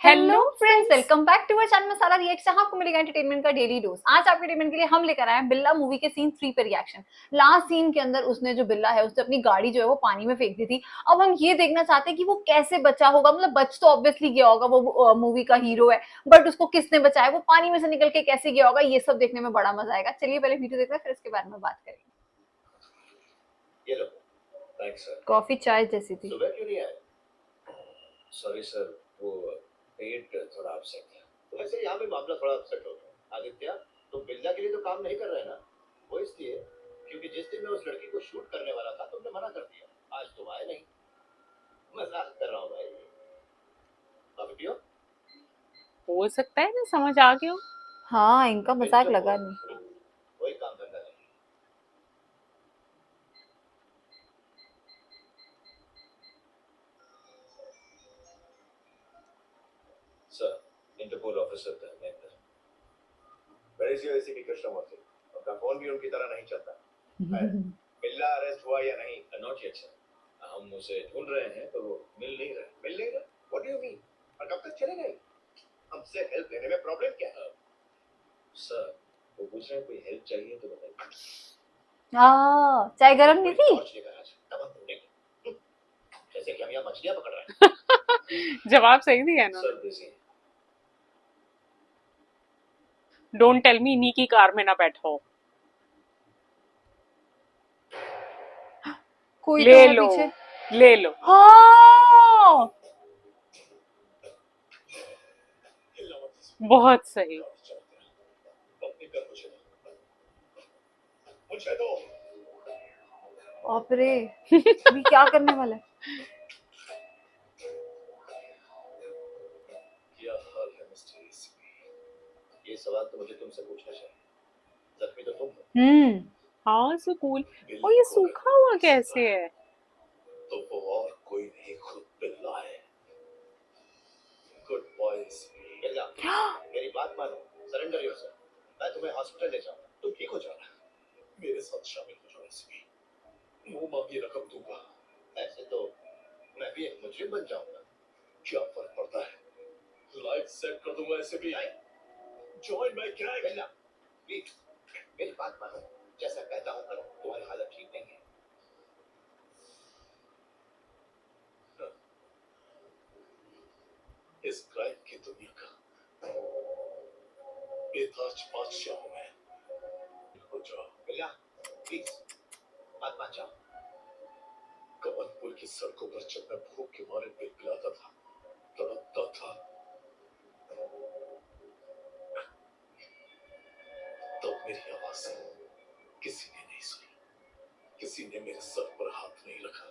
Hello hello friends, friends. Welcome back to our channel Masala reaction. आपको मिलेगा entertainment का daily dose. आज आपके एंटरटेनमेंट के लिए हम लेकर आए हैं बिल्ला मूवी के सीन 3 पे रिएक्शन। लास्ट सीन के अंदर उसने जो बिल्ला है उसने अपनी गाड़ी जो है वो पानी में फेंक दी थी। अब हम ये देखना चाहते हैं कि वो कैसे बचा होगा। मतलब बच तो ऑब्वियसली गया होगा, वो मूवी का हीरो है, बट उसको किसने बचाया, वो पानी में से निकल के कैसे गया होगा, ये सब देखने में बड़ा मजा आएगा। चलिए पहले वीडियो देखते हैं, फिर इसके बारे में बात करेंगे। ये लो। Thanks sir. कॉफी चाय जैसी थी। सुबह क्यों नहीं आए? सॉरी सर, वो पेट थोड़ा अपसेट था। तो वैसे यहाँ भी मामला थोड़ा अपसेट हो गया। आदित्य, तुम बिल्ला के लिए तो काम नहीं कर रहे ना? वो इसलिए क्योंकि जिस दिन मैं उस लड़की को शूट करने वाला था तुमने मना कर दिया। आज तुम आए नहीं। मजाक कर रहा हूँ भाई। कॉफी पियो। हो सकता है ना समझ आ गया हो। हाँ, इनका मजाक बिल्कुल लगा नहीं। कोई काम धंधा नहीं। Sir, Interpol officer Dharmendra. Where is your ACP Krishnamurthy? आपका फोन भी उनकी तरह नहीं चलता है। बिल्ला अरेस्ट हुआ या नहीं? Not yet sir. हम उसे ढूंढ रहे हैं पर वो मिल नहीं रहा। What do you mean? और कब तक चलेगा ये? हमसे हेल्प लेने में प्रॉब्लम क्या है? सर, वो पूछ रहे हैं कोई हेल्प चाहिए तो बताइए। चाय गरम नहीं थी। टॉर्च लेकर आ जाओ, तब हम ढूंढेंगे। जैसे कि हम यहाँ मछलियाँ पकड़ रहे हैं। जवाब सही दिया ना। सर बिजी है। डोंट टेल मी इन्हीं की कार में ना बैठो। कोई तो ले है लो, पीछे। ले लो। हाँ, बहुत सही। मुझे दो। बाप रे, अभी क्या करने वाला है। क्या हाल है मिस्टर एसीपी? ये सवाल तो मुझे तुमसे पूछना चाहिए। जख्मी तो तुम हो। हाँ स्कूल। और ये सूखा हुआ कैसे है? तो वो और कोई नहीं, खुद बिल्ला है। Good boys. बिल्ला, मेरी बात मानो। Surrender yourself. मैं तुम्हें हॉस्पिटल ले जाऊंगा, तुम ठीक हो जाओ। मेरे साथ शामिल हो जाओ एसीपी। मुंह मांगी रकम दूंगा। ऐसे तो मैं भी एक मुजरिम बन जाऊंगा। क्या फर्क पड़ता है? लाइफ सेट कर दूंगा एसीपी। Join my gang. बिल्ला प्लीज, मेरी बात मानो। जैसा कहता हूँ करो। तुम्हारी हालत ठीक नहीं है। इस क्राइम की दुनिया का बेताज बादशाह हूं मैं। हो जाओ बिल्ला प्लीज, मत मान जाओ। कमलपुर की सड़कों पर जब मैं भूख के मारे पिघलाता था, तड़पता था, तब मेरी आवाज किसी ने नहीं सुनी। किसी ने मेरे सर पर हाथ नहीं रखा।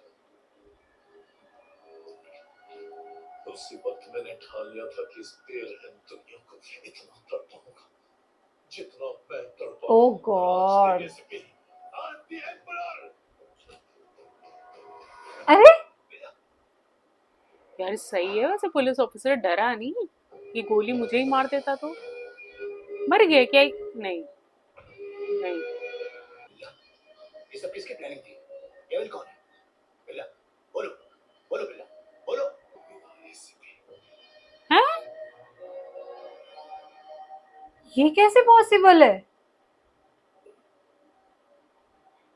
उसी वक्त मैंने ठान लिया था कि इस बेरहम दुनिया को इतना तड़पाऊंगा जितना मैं तड़पा ओ हूं राज के गॉड। एसीपी। आज द एम्परर। अरे यार सही है वैसे, पुलिस ऑफिसर डरा नहीं कि गोली मुझे ही मार देता तो। मर गया क्या? नहीं, नहीं। ये सब किसकी प्लानिंग थी? केविन कौन है? बिल्ला बोलो, बोलो बिल्ला बोलो। हैं? ये कैसे पॉसिबल है।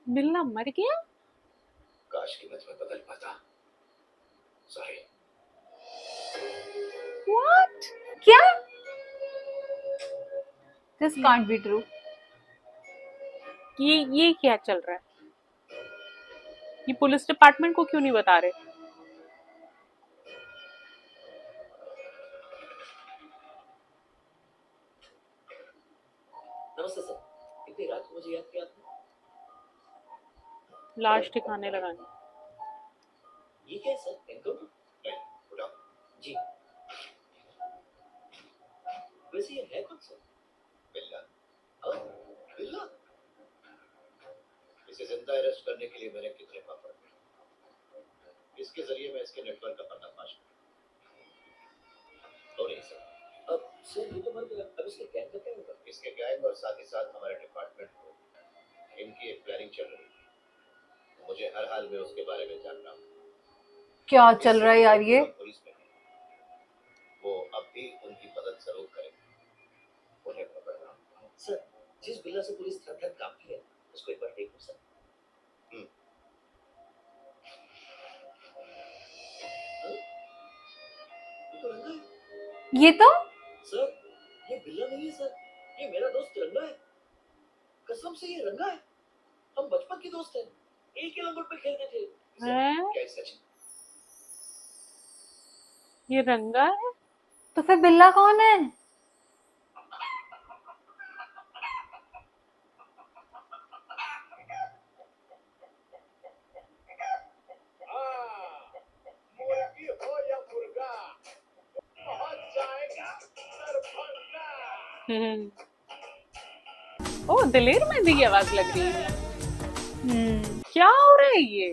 बिल्ला मर गया? काश की मैं तुम्हें बदल पाता। सॉरी। व्हाट? क्या? This can't be true. ये क्या चल रहा है? ये पुलिस डिपार्टमेंट को क्यों नहीं बता रहे? नमस्ते सर, इतनी रात को मुझे याद किया आपने? लाश ठिकाने लगाने। ये क्या है सर? इनको नहीं उठाओ जी। वैसे ये है कौन सर? बिल्ला। हाँ, बिल्ला। इसे जिंदा अरेस्ट करने के लिए मैंने कितने पापड़ किए। इसके जरिए मैं इसके नेटवर्क का पर्दाफाश हो नहीं सर। अब सर ये तो मर गया, अब इसके गैंग का क्या होगा? इसके गैंग और साथ ही साथ हमारे डिपार्टमेंट को इनकी एक प्लानिंग चल रही है। मुझे हर हाल में उसके बारे में जानना। क्या चल रहा है यार ये। पुलिस में वो अब भी उनकी मदद जरूर करेंगे। उन्हें पकड़ना। सर, जिस बिल्ला से पुलिस थर-थर कांपती है, उसको एक बार देखो सर। हम्म। हाँ? ये तो रंगा है। ये तो सर, ये बिल्ला नहीं है सर, ये मेरा दोस्त रंगा है। कसम से ये रंगा है। हम बचपन के दोस्त हैं, एक ही लंगोट पे खेलते थे। हैं? क्या सच? ये रंगा है? तो फिर बिल्ला कौन है? मुर्गी हो या मुर्गा, पहुंच जाएगा दरभंगा। हम्म। ओ, दिलेर मेहंदी की आवाज लग रही है। क्या हो रहा है ये?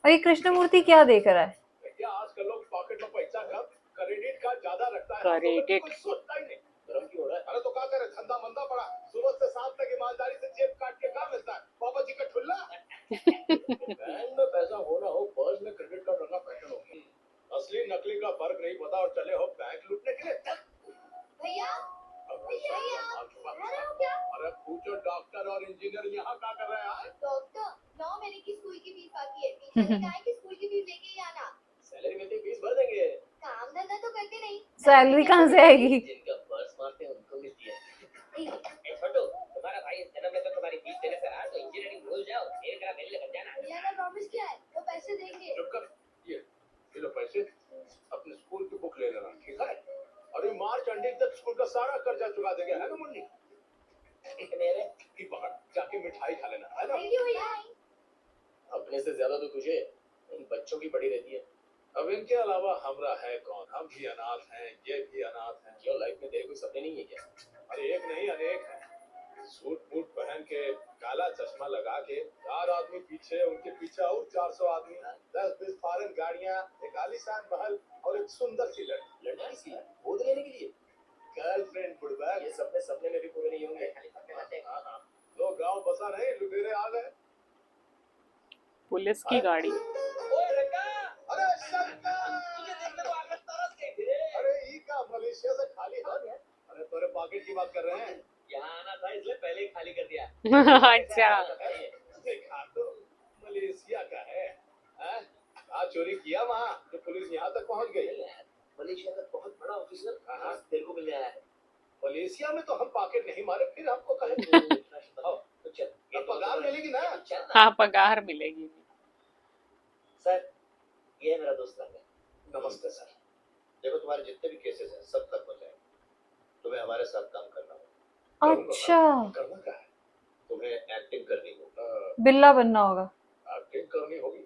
और ये कृष्णमूर्ति क्या देख रहा है? क्या आजकल लोग पॉकेट में पैसा कम, क्रेडिट कार्ड ज्यादा रखता है। क्रेडिट। कोई सोचता ही नहीं। गरम क्यों हो रहा है? अरे तो क्या करे, धंधा मंदा पड़ा, सुबह से शाम तक ईमानदारी से जेब काट के काम मिलता है। बाबा जी का ठुल्ला। बैंक में पैसा हो ना हो, पर्स में क्रेडिट कार्ड रखना फैशन हो गया। असली नकली का फर्क नहीं पता और चले हो बैंक लूटने के लिए। भैया अरे पूछो, डॉक्टर और इंजीनियर यहाँ क्या कर रहे हैं? डॉक्टर 9 महीने की स्कूल की फीस बाकी है। टीचर ने कहा है कि स्कूल की फीस लेके ही आना। सैलरी मिलती, फीस भर देंगे। काम धंधा तो करते नहीं। सैलरी कहाँ से आएगी? जिनका पर्स मारते हैं उनको मिलती है। छोटू, तुम्हारा भाई इस जन्म में तो तुम्हारी फीस देने से रहा, तो इंजीनियरिंग भूल जाओ, मेरे तरह मेरे लिए बन जाना। भैया ने प्रॉमिस किया है, वो पैसे देंगे। चुप कर। ये लो पैसे, अपने स्कूल की बुक ले लेना, ठीक है? और ये मार्च एंडिंग तक स्कूल का सारा कर्जा चुका देंगे, है ना मुन्नी? मेरे की पकड़, जाके मिठाई खा लेना, है ना? थैंक यू भैया। अपने से ज्यादा तो तुझे इन बच्चों की पड़ी रहती है। अब इनके अलावा हमरा है कौन? हम भी अनाथ हैं, ये भी अनाथ हैं। क्यों, लाइफ में तेरे कोई सपने नहीं है क्या? अरे एक नहीं अनेक हैं। सूट बूट पहन के, काला चश्मा लगा के, 4 आदमी पीछे, उनके पीछे और 400 आदमी, 10-20 फॉरेन गाड़ियां, एक आलीशान महल और एक सुंदर सी लड़की। लड़की सी गोद लेने के लिए? गर्लफ्रेंड बुढ़बा, ये सपने सपने में भी पूरे नहीं होंगे। हाँ हाँ, तो गांव बसा नहीं, लुटेरे आ गए। पुलिस की गाड़ी। ओए रंगा, अरे शंकर, तुझे देखने को आकर तरस गए थे। अरे ई का मलेशिया से खाली हाथ है? अरे तेरे पॉकेट की बात कर रहे हैं? यहाँ आना था इसलिए पहले ही खाली कर दिया। अच्छा। देखा तो मलेशिया का है। हाँ? आज चोरी किया वहाँ, तो पुलिस यहाँ तक पहुँच गई। मलेशिया का बहुत बड़ा ऑफिसर आज तेरे को मिल आया है। मलेशिया में तो हम पॉकेट नहीं मारे, फिर हमको कहे। तो चल, पगार मिलेगी ना? हाँ, पगार मिलेगी। सर, ये है मेरा दोस्त रंगा। नमस्ते सर। देखो, तुम्हारे जितने भी केसेस हैं सब तक हो जाएंगे। तुम्हें हमारे साथ काम करना होगा। अच्छा, करना क्या है? तुम्हें एक्टिंग करनी होगी। बिल्ला बनना होगा। एक्टिंग करनी होगी?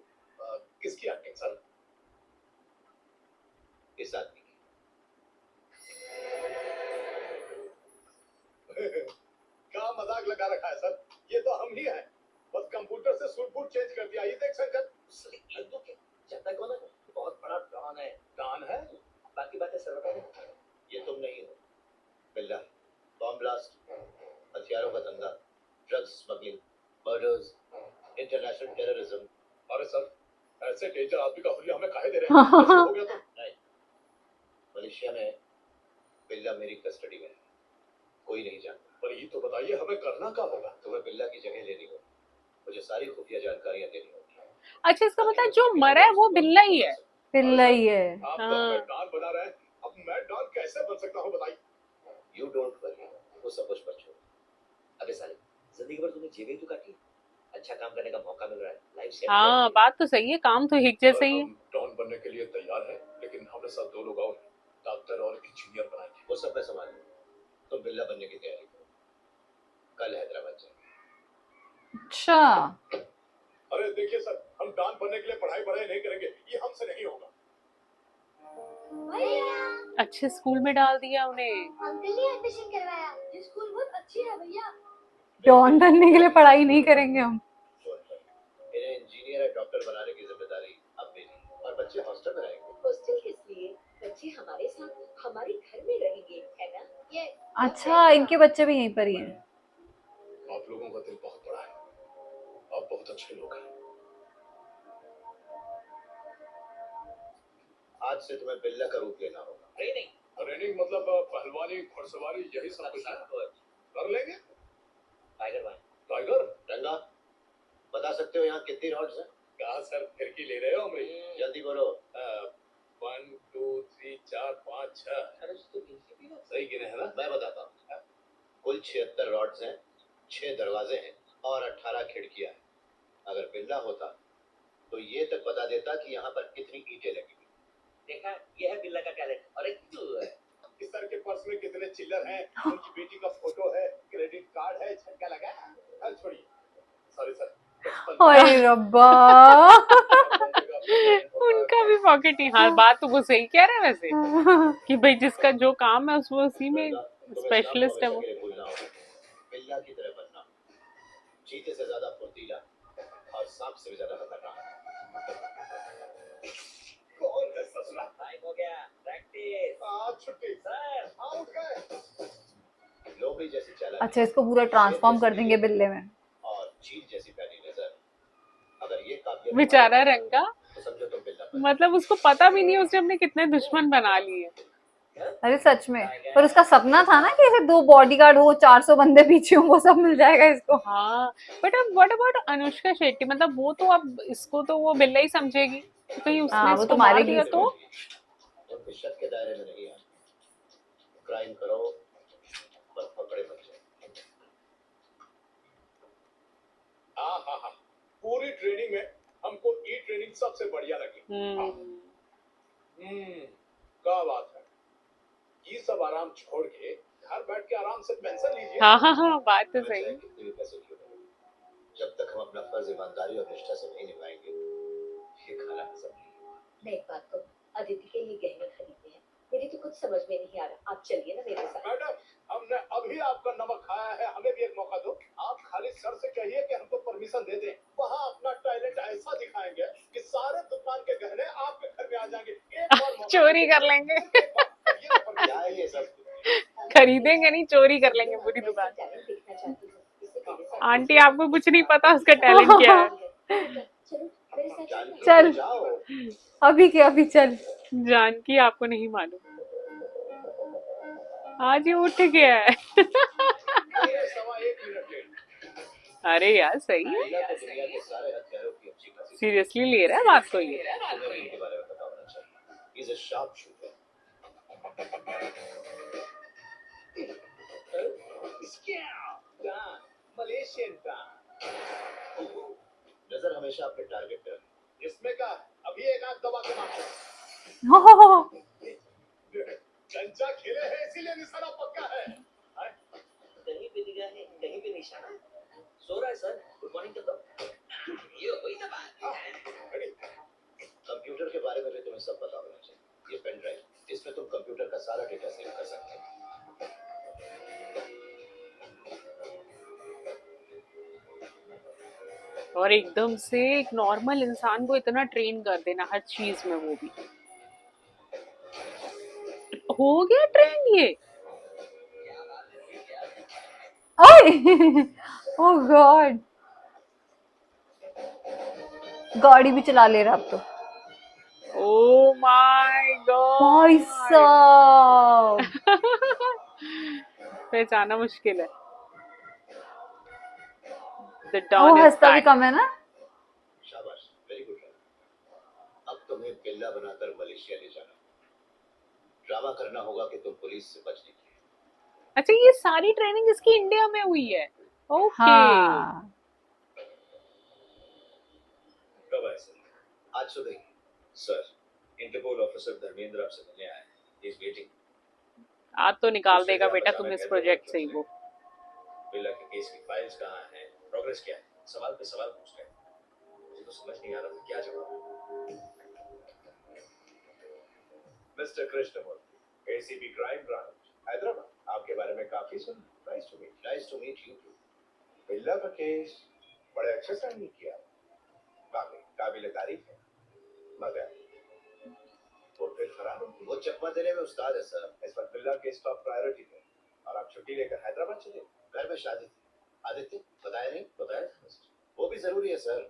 किसकी एक्टिंग सर? इस आदमी की। क्या मजाक लगा रखा है सर? ये तो हम ही हैं। बस कंप्यूटर से सूट बूट चेंज कर दिया। ये देख शंकर, जानता कौन है? बहुत बड़ा डॉन है। डॉन है? बाकी बातें सर बता दें। ये तुम नहीं हो। बिल्ला, बॉम्ब ब्लास्ट, हथियारों का धंधा, drugs smuggling, murders, international terrorism. अरे सर, ऐसे डेंजर आदमी का हुलिया हमें काहे दे रहे हैं? ऐसे हो गया तो नहीं। मलेशिया में बिल्ला मेरी कस्टडी में है, कोई नहीं जानता। पर ये तो बताइए, हमें करना क्या होगा? तुम्हें बिल्ला की जगह लेनी होगी, मुझे सारी खुफिया जानकारियां देनी होगी। अच्छा, इसका मतलब जो मरा है वो बिल्ला ही है। बिल्ला ही है। आप तो हाँ। मैं डॉन बना रहे हैं, अब मैं डॉन कैसे बन सकता हूँ बताइए? यू डोंट वरी, वो सब कुछ पर छोड़ो। अबे साले, जिंदगी भर तुमने जेबें तो काटी, अच्छा काम करने का मौका मिल रहा है, लाइफ से। हाँ, बात तो सही है, काम तो एक जैसे ही है। हम डॉन बनने के लिए तैयार हैं, लेकिन हमारे साथ 2 लोग और हैं, डॉक्टर और इंजीनियर बनाएंगे। वो सब मैं संभालूंगा, तुम बिल्ला बनने की तैयारी करो, कल हैदराबाद जाएंगे। अच्छा, अरे देखिए सर, हम डॉन बनने के लिए पढ़ाई नहीं करेंगे, ये हमसे नहीं होगा। भैया, अच्छे स्कूल में डाल दिया उन्हें। अंकल ने एडमिशन करवाया। ये स्कूल बहुत अच्छी है भैया। डॉन बनने के लिए पढ़ाई नहीं करेंगे हम। इन्हें इंजीनियर या डॉक्टर बनाने की जिम्मेदारी अब मेरी, और बच्चे हॉस्टल में रहेंगे। हॉस्टल किस लिए? बच्चे हमारे साथ हमारे घर में रहेंगे, है ना? ये अच्छा, इनके बच्चे भी यहीं पर ही हैं। आप लोगों का दिल बहुत बड़ा है, आप बहुत अच्छे लोग हैं। आज से तुम्हें बिल्ला का रूप लेना होगा। ट्रेनिंग मतलब पहलवानी, घुड़सवारी, यही सब कुछ है? कर लेंगे। टाइगर रंगा, बता सकते हो यहाँ कितनी रॉड्स हैं? कहा सर, फिरकी ले रहे हो हमें? जल्दी बोलो। 1 2 3 4 5 6। सही गिने है ना? मैं बताता हूँ। कुल 76 रॉड्स हैं, 6 दरवाजे हैं और 18 खिड़कियां हैं। अगर बिल्ला होता तो ये तक बता देता कि यहाँ पर कितनी ईंटें लगी। देखा, यह है बिल्ला का टैलेंट। और एक तू है। इस सर के पर्स में कितने चिल्लर हैं, उनकी बेटी का फोटो है, क्रेडिट कार्ड है, झटका लगा है। हल छोड़िए। Sorry sir. ओए रब्बा। उनका भी पॉकेट ही। हाँ, बात तो वो सही कह रहे हैं वैसे कि भाई जिसका जो काम है उसमें उसी में स्पेशलिस्ट है वो। बिल्ला की तरह बनना, चीते से ज्यादा फुर्तीला और सांप से भी ज्यादा खतरनाक। कौन है ससुरा? टाइम हो गया। प्रैक्टिस। आज छुट्टी। सर, उठ गए। लोमड़ी जैसी चालाकी अच्छा, इसको पूरा ट्रांसफॉर्म कर देंगे बिल्ले में। और चील जैसी पैनी नजर। अगर ये काबिलियत बेचारा रंगा, तो समझो तुम बिल्ला बन। मतलब उसको पता भी नहीं है उसने अपने कितने दुश्मन बना लिए। अरे सच में, पर उसका सपना था ना कि ऐसे 2 बॉडीगार्ड हो, 400 बंदे पीछे हो, वो सब मिल जाएगा इसको। हाँ, बट अब व्हाट अबाउट अनुष्का शेट्टी? मतलब वो तो अब इसको तो वो बिल्ला ही समझेगी, तो कहीं उसने हाँ, वो इसको तो मार मारेगी दिया तो? उनके शक के दायरे में नहीं आना। क्राइम करो पर पकड़े मत जाओ। हाँ। पूरी ट्रेनिंग में हमको ई ट्रेनिंग सबसे बढ़िया लगी। क्या बात है। ये सब आराम छोड़ के घर बैठ के आराम से पेंशन लीजिए। हाँ, बात तो हमें सही। चाहे कितने भी पैसे क्यों न हो, जब तक हम अपना फर्ज ईमानदारी और निष्ठा से नहीं निभाएंगे, ये खाना हजम नहीं होगा। मैं एक बात कहूँ, अदिति के लिए गहने खरीदने हैं। मेरी तो कुछ समझ में नहीं आ रहा। आप चलिए ना मेरे साथ। मैडम, हमने अभी आपका नमक खाया है, हमें भी एक मौका दो। आप खाली सर से कहिए कि हमको परमिशन दे दें। वहाँ अपना टैलेंट ऐसा दिखाएंगे कि सारे दुकान के गहने आपके घर में आ जाएंगे। एक और मौका चोरी कर लेंगे। क्या है ये सब? खरीदेंगे नहीं, चोरी कर लेंगे पूरी दुकान। टैलेंट देखना चाहती हूँ। इससे मेरे साथ आंटी, आपको कुछ नहीं पता उसका टैलेंट क्या है। चलो मेरे साथ जानकी, चल। जाओ। अभी के अभी चल। जानकी आपको नहीं मालूम, आज ही उठ गया है। पूरे 1.25 मिनट लेट। अरे यार सही है, बिल्ला तो दुनिया के सारे हथियारों की अच्छी खासी सीरियसली ले रहा है बात को ये। तुम्हें भी इनके बारे में पता होना चाहिए। He's a sharpshooter. मलेशियन का नजर हमेशा अपने टारगेट पर रखें। इसमें का अभी एक आंख दबा के मारो। हो। कंचा खेले हैं इसीलिए निशाना पक्का है। कहीं भी निगाह है, कहीं भी निशाना। सो रहा है सर। गुड मॉर्निंग तो दो। ये हुई ना बात। कंप्यूटर के बारे में भी तुम्हें सब पता होना चाहिए। ये पेन ड्राइव, इसमें तुम कंप्यूटर का सारा डेटा सेव कर सकते हो। और एकदम से एक नॉर्मल इंसान को इतना ट्रेन कर देना हर चीज में, वो भी हो गया ट्रेन ये। ओए ओह गॉड, गाड़ी भी चला ले रहा अब तो। ओ माय भाई गॉड। साहब। पहचाना मुश्किल है। The वो Don is हंसता भी back. कम है ना। शाबाश, वेरी गुड। अब तुम्हें बिल्ला बनाकर मलेशिया ले जाना। ड्रामा करना होगा कि तुम पुलिस से बच निकले। अच्छा, ये सारी ट्रेनिंग इसकी इंडिया में हुई है। ओके। हाँ। कब आए सर? आज सुबह। सर, इंटरपोल ऑफिसर धर्मेंद्र आपसे मिलने आया है। He is waiting. आज तो निकाल देगा बेटा तुम इस प्रोजेक्ट से ही वो। बिल्ला के केस की फाइल्स कहाँ हैं? प्रोग्रेस क्या है? सवाल पे सवाल पूछ रहे हैं। मुझे तो समझ नहीं आ रहा था क्या जवाब। Mister Krishnamurthy, ACP crime branch, Hyderabad. आपके बारे में काफी सुना। Nice to meet you. Billa का केस बड़े अच्छे से हैंडल किया। वाकई काबिल तारीफ है। मगर वो फिर फरार हो गई। वो चकमा देने में उस्ताद है सर। इस वक्त बिल्ला केस टॉप प्रायोरिटी है और आप छुट्टी लेकर हैदराबाद चले। घर में शादी थी। आदित्य बताया नहीं? बताया था। वो भी जरूरी है सर,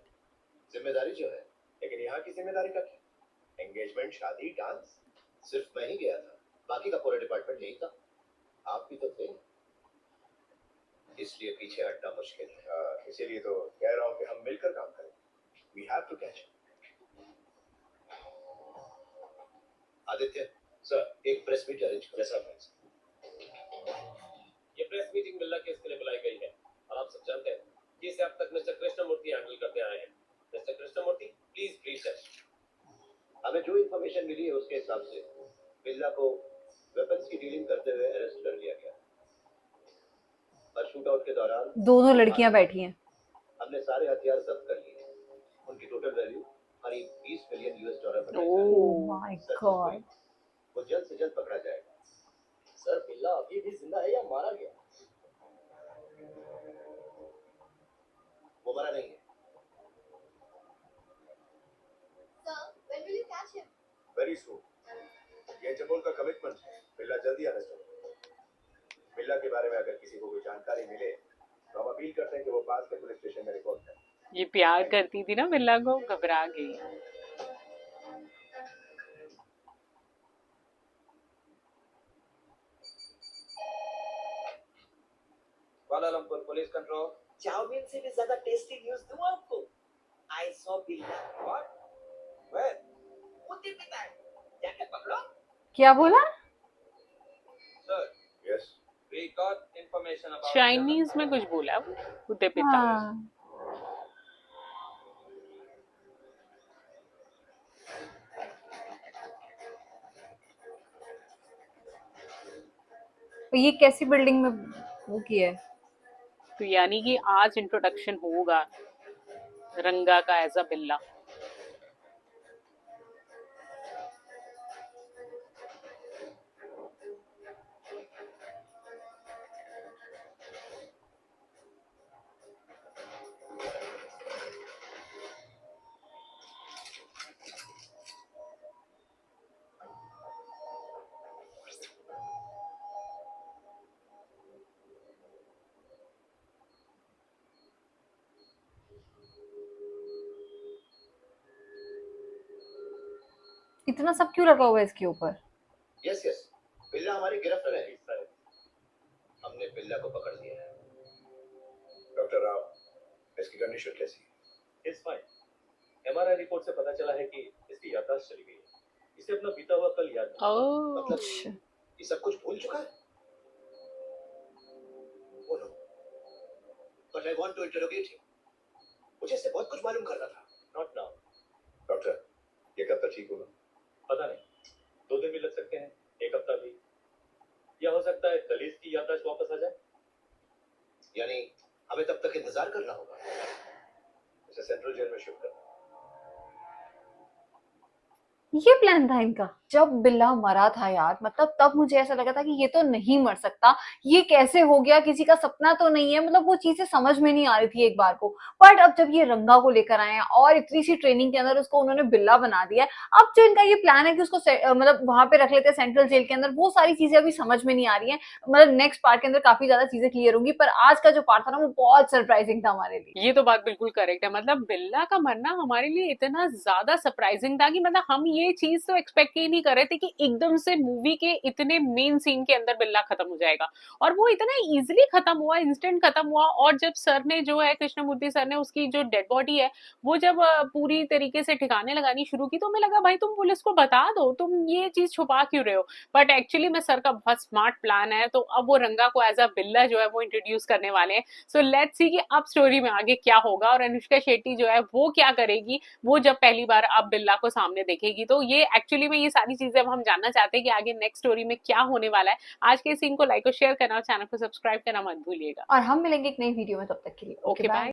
जिम्मेदारी जो है। लेकिन यहाँ की जिम्मेदारी का क्या? एंगेजमेंट, शादी, डांस, सिर्फ मैं ही गया था, बाकी का पूरा डिपार्टमेंट यही था। आप भी तो थे, इसलिए पीछे हटना मुश्किल है। इसीलिए तो कह रहा हूँ कि हम मिलकर काम करें। We have to catch him. Aditya sir, एक प्रेस मीट अरेंज करो। जैसा ये प्रेस मीटिंग बिल्ला केस के लिए बुलाई गई है और आप सब जानते हैं कि इसे अब तक मिस्टर कृष्णमूर्ति हैंडल करते आए हैं। मिस्टर कृष्णमूर्ति, प्लीज ब्रीफ अस। हमें जो इन्फॉर्मेशन मिली है उसके हिसाब से बिल्ला को वेपन्स की डीलिंग करते हुए अरेस्ट कर लिया गया और शूट आउट के दौरान दोनों लड़कियां बैठी हैं। हमने सारे हथियार जब्त कर लिए। उनकी टोटल वैल्यू करीब $20 मिलियन बनाई ओह माय गॉड। वो जल्द से जल्द पकड़ा जाएगा। सर बिल्ला अभी भी जिंदा है या मारा गया? वो मरा नहीं है। Sir, when will you catch him? Very soon. ये जबोल का कमिटमेंट है। बिल्ला जल्दी अरेस्ट होगा। बिल्ला के बारे में अगर किसी को कोई जानकारी मिले तो हम अपील करते हैं कि वो पास के पुलिस स्टेशन में रिपोर्ट करें। ये प्यार करती थी ना बिल्ला को, घबरा गई। Kuala Lumpur police control. चाउमीन से भी ज्यादा टेस्टी न्यूज़ दूं आपको। I saw Billa. What? Where? मुझे पता है। जाके पकड़ो। क्या बोला? Sir, yes. We got information about Chinese में कुछ बोला वो, कुत्ते पिता। हाँ। तो ये कैसी बिल्डिंग में वो किया है? तो यानी कि आज इंट्रोडक्शन होगा रंगा का एज अ बिल्ला। इतना सब क्यों लगा हुआ है इसके ऊपर? यस यस, बिल्ला हमारी गिरफ्त में है। हमने बिल्ला को पकड़ लिया है। डॉक्टर राव, इसकी कंडीशन कैसी है? It's fine. एमआरआई रिपोर्ट से पता चला है कि इसकी याददाश्त चली गई है। इसे अपना बीता हुआ कल याद नहीं। ओह मतलब ये सब कुछ भूल चुका है? बोलो। But I want to interrogate him. मुझे इससे बहुत कुछ मालूम करना था। Not now. डॉक्टर, ये कब तक ठीक होगा? पता नहीं, 2 दिन भी लग सकते हैं, 1 हफ्ता भी, या हो सकता है कल ही इसकी याददाश्त वापस आ जाए। यानी हमें तब तक इंतजार करना होगा। इसे सेंट्रल जेल में शिफ्ट करना। ये प्लान था इनका। जब बिल्ला मरा था यार, मतलब तब मुझे ऐसा लगा था कि ये तो नहीं मर सकता, ये कैसे हो गया, किसी का सपना तो नहीं है। मतलब वो चीजें समझ में नहीं आ रही थी एक बार को। बट अब जब ये रंगा को लेकर आए हैं और इतनी सी ट्रेनिंग के अंदर उसको उन्होंने बिल्ला बना दिया है, अब जो इनका ये प्लान है कि उसको मतलब वहां पे रख लेते हैं सेंट्रल जेल के अंदर, वो सारी चीजें अभी समझ में नहीं आ रही है। मतलब नेक्स्ट पार्ट के अंदर काफी ज्यादा चीजें क्लियर होंगी, पर आज का जो पार्ट था ना वो बहुत सरप्राइजिंग था हमारे लिए। ये तो बात बिल्कुल करेक्ट है। मतलब बिल्ला का मरना हमारे लिए इतना ज्यादा सरप्राइजिंग था कि मतलब हम ये चीज तो एक्सपेक्ट ही नहीं कर रहे थे कि एकदम से मूवी के इतने मेन सीन के अंदर बिल्ला खत्म हो जाएगा। और वो इतना इजीली खत्म हुआ, इंस्टेंट खत्म हुआ। और जब सर ने जो है कृष्णमूर्ति सर ने उसकी जो डेड बॉडी है वो जब पूरी तरीके से ठिकाने लगानी शुरू की, तो हमें लगा भाई तुम पुलिस को बता दो, तुम ये चीज छुपा क्यों रहे हो। बट एक्चुअली में सर का बहुत स्मार्ट प्लान है। तो अब वो रंगा को एज अ बिल्ला जो है वो इंट्रोड्यूस करने वाले हैं। सो लेट्स सी कि अब स्टोरी में आगे क्या होगा और अनुष्का शेट्टी जो है वो क्या करेगी, वो जब पहली बार अब बिल्ला को सामने देखेगी। तो ये एक्चुअली में ये सारी चीजें अब हम जानना चाहते हैं कि आगे नेक्स्ट स्टोरी में क्या होने वाला है। आज के सीन को लाइक और शेयर करना और चैनल को सब्सक्राइब करना मत भूलिएगा। और हम मिलेंगे एक नई वीडियो में, तब तक के लिए ओके बाय।